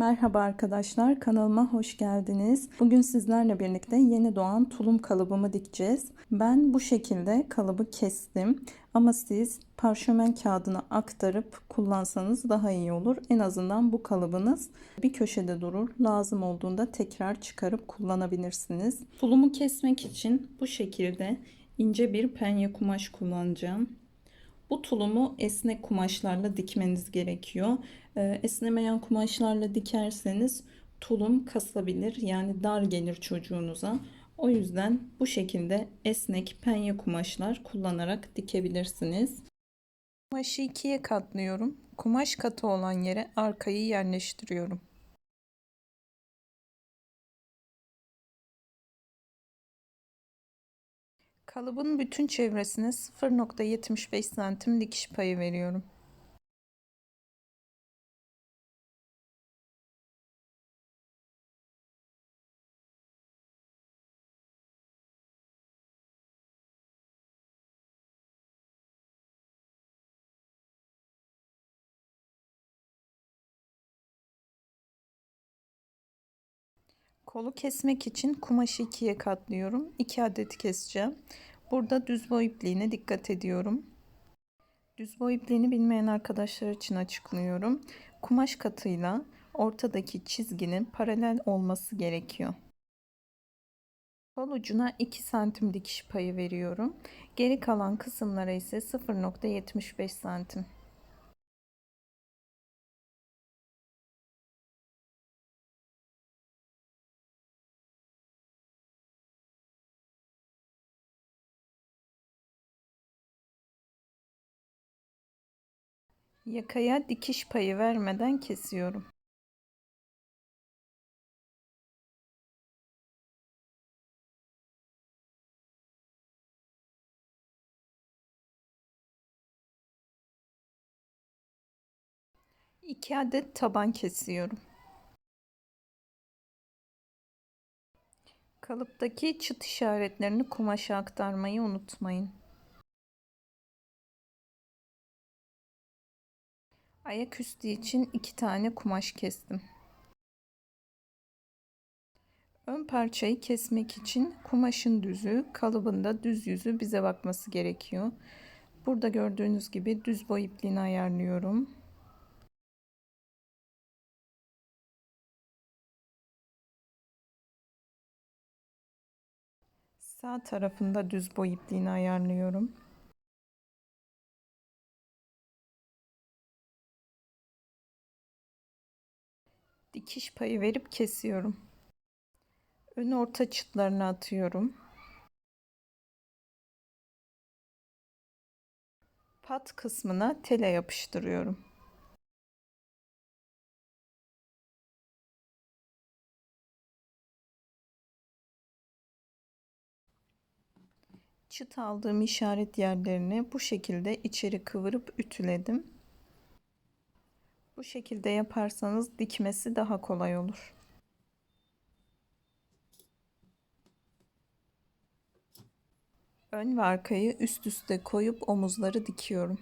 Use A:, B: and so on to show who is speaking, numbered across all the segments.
A: Merhaba arkadaşlar, kanalıma hoş geldiniz. Bugün sizlerle birlikte yeni doğan tulum kalıbımı dikeceğiz. Ben bu şekilde kalıbı kestim ama siz parşömen kağıdına aktarıp kullansanız daha iyi olur. En azından bu kalıbınız bir köşede durur. Lazım olduğunda tekrar çıkarıp kullanabilirsiniz. Tulumu kesmek için bu şekilde ince bir penye kumaş kullanacağım. Bu tulumu esnek kumaşlarla dikmeniz gerekiyor. Esnemeyen kumaşlarla dikerseniz tulum kasabilir, yani dar gelir çocuğunuza. O yüzden bu şekilde esnek penye kumaşlar kullanarak dikebilirsiniz. Kumaşı ikiye katlıyorum. Kumaş katı olan yere arkayı yerleştiriyorum. Kalıbın bütün çevresine 0,75 santim dikiş payı veriyorum. Kolu kesmek için kumaşı ikiye katlıyorum. 2 adet keseceğim. Burada düz boy ipliğine dikkat ediyorum. Düz boy ipliğini bilmeyen arkadaşlar için açıklıyorum. Kumaş katıyla ortadaki çizginin paralel olması gerekiyor. Kol ucuna 2 santim dikiş payı veriyorum. Geri kalan kısımlara ise 0,75 santim. Yakaya dikiş payı vermeden kesiyorum. İki adet taban kesiyorum. Kalıptaki çıt işaretlerini kumaşa aktarmayı unutmayın. Ayaküstü için 2 tane kumaş kestim. Ön parçayı kesmek için kumaşın düzü, kalıbın da düz yüzü bize bakması gerekiyor. Burada gördüğünüz gibi düz boy ipliğini ayarlıyorum. Sağ tarafında düz boy ipliğini ayarlıyorum. Dikiş payı verip kesiyorum. Ön orta çıtlarını atıyorum. Pat kısmına tele yapıştırıyorum. Çıt aldığım işaret yerlerini bu şekilde içeri kıvırıp ütüledim. Bu şekilde yaparsanız dikmesi daha kolay olur. Ön ve arkayı üst üste koyup omuzları dikiyorum.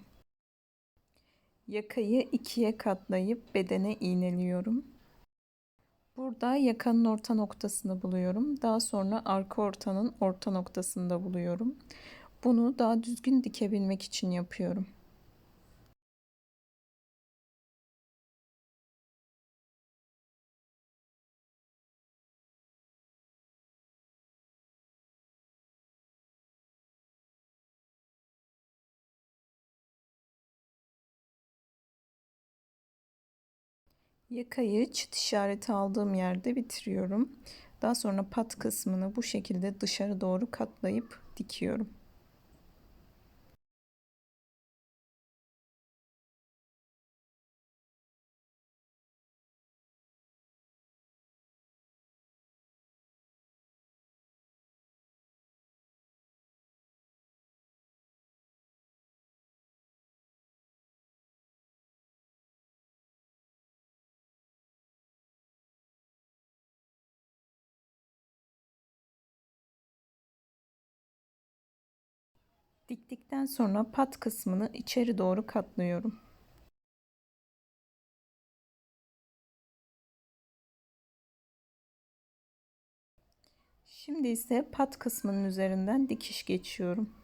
A: Yakayı ikiye katlayıp bedene iğneliyorum. Burada yakanın orta noktasını buluyorum. Daha sonra arka ortanın orta noktasını da buluyorum. Bunu daha düzgün dikebilmek için yapıyorum. Yakayı çıt işareti aldığım yerde bitiriyorum. Daha sonra pat kısmını bu şekilde dışarı doğru katlayıp dikiyorum. Diktikten sonra pat kısmını içeri doğru katlıyorum. Şimdi ise pat kısmının üzerinden dikiş geçiyorum.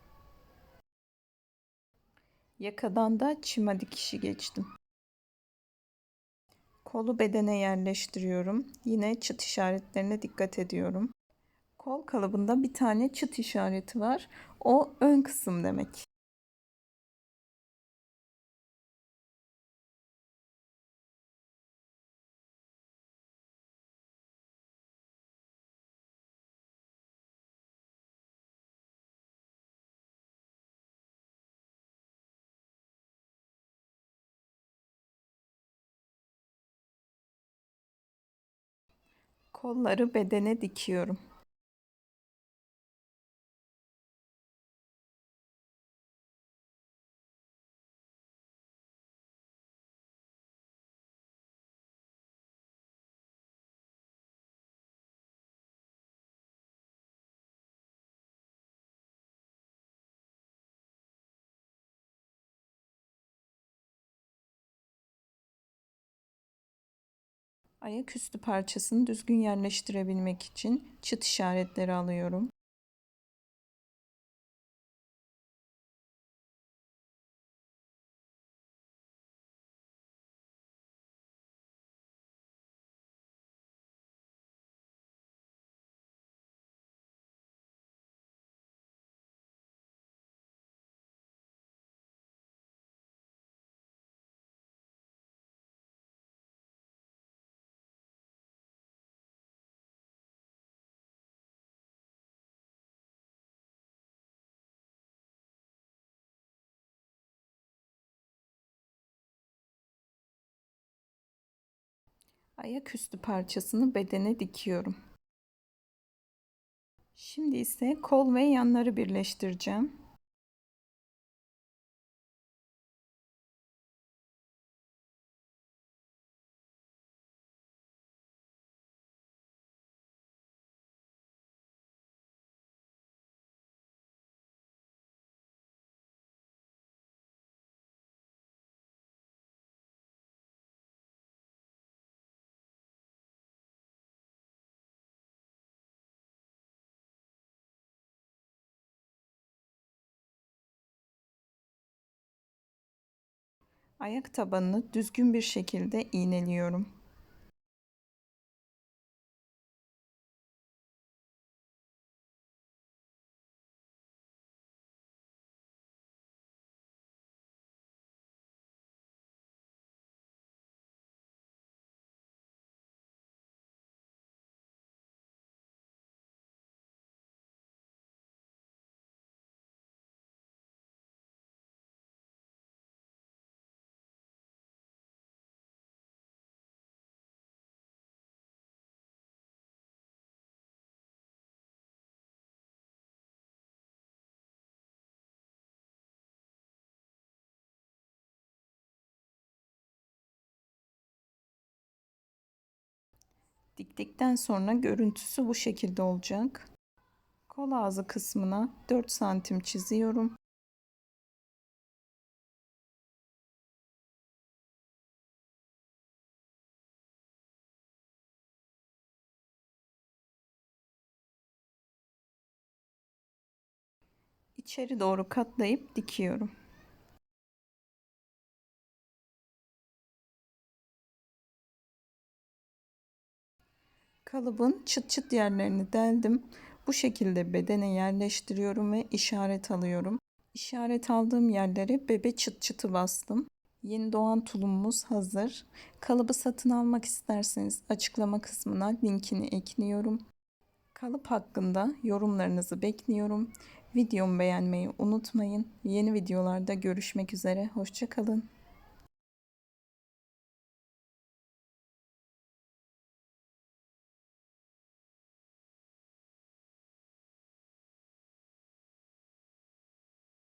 A: Yakadan da çima dikişi geçtim. Kolu bedene yerleştiriyorum. Yine çıt işaretlerine dikkat ediyorum. Kol kalıbında bir tane çıt işareti var. O ön kısım demek. Kolları bedene dikiyorum. Ayaküstü parçasını düzgün yerleştirebilmek için çıt işaretleri alıyorum. Ayaküstü parçasını bedene dikiyorum. Şimdi ise kol ve yanları birleştireceğim. Ayak tabanını düzgün bir şekilde iğneliyorum. Diktikten sonra görüntüsü bu şekilde olacak. Kol ağzı kısmına 4 santim çiziyorum. İçeri doğru katlayıp dikiyorum. Kalıbın çıt çıt yerlerini deldim. Bu şekilde bedene yerleştiriyorum ve işaret alıyorum. İşaret aldığım yerlere bebe çıt çıtı bastım. Yeni doğan tulumumuz hazır. Kalıbı satın almak isterseniz açıklama kısmına linkini ekliyorum. Kalıp hakkında yorumlarınızı bekliyorum. Videomu beğenmeyi unutmayın. Yeni videolarda görüşmek üzere. Hoşça kalın.